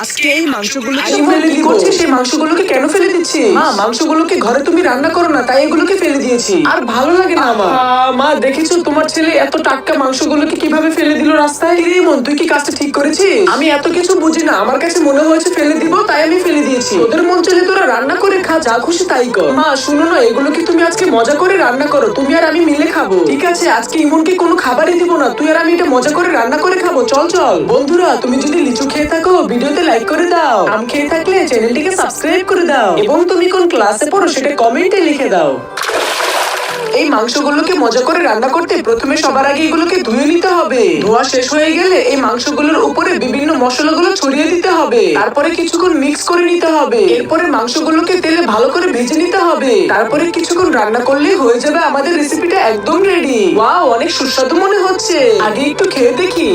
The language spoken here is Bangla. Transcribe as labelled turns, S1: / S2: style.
S1: আজকে এই মাংসগুলো
S2: কি করছিস? সেই মাংসগুলোকে কেন ফেলে দিচ্ছি? মা, মাংসগুলোকে ঘরে তুমি রান্না করো না, তাই এগুলোকে ফেলে দিয়েছি। আর ভালো লাগে না আমার। মা, দেখেছো তোমার ছেলে এত টাটকা মাংসগুলোকে কিভাবে ফেলে দিল রাস্তায়? কি রে মন, তুই কি কাজটা ঠিক করেছিস? আমি এত কিছু বুঝি না, আমার কাছে মনে হয়েছে ফেলে দিব, তাই আমি ফেলে দিয়েছি। তোদের মন চাইলে তোরা রান্না করে খা, যা খুশি তাই কর। মা শুনো না, এগুলোকে তুমি আজকে মজা করে রান্না করো, তুমি আর আমি মিলে খাবো। ঠিক আছে, আজকে ইমনকে কোনো খাবারই দিব না, তুই আর আমি এটা মজা করে রান্না করে খাবো। চল চল। বন্ধুরা, তুমি যদি লিচু খেয়ে থাকো ভিডিওতে লাইক করে দাও, আম খেয়ে থাকলে চ্যানেলটিকে সাবস্ক্রাইব করে দাও, এবং তুমি কোন ক্লাসে পড়ো সেটা কমেন্টে লিখে দাও। এই মাংসগুলোকে মজা করে রান্না করতে প্রথমে সবার আগে এগুলোকে ধুয়ে নিতে হবে। ধোয়া শেষ হয়ে গেলে এই মাংসগুলোর উপরে বিভিন্ন মশলাগুলো ছড়িয়ে দিতে হবে। তারপরে কিছুক্ষণ মিক্স করে নিতে হবে। এরপরে মাংসগুলোকে তেলে ভালো করে ভেজে নিতে হবে। তারপরে কিছুক্ষণ রান্না করলেই হয়ে যাবে আমাদের রেসিপিটা একদম রেডি। ওয়াও, অনেক সুস্বাদু মনে হচ্ছে। আগে একটু খেয়ে দেখি।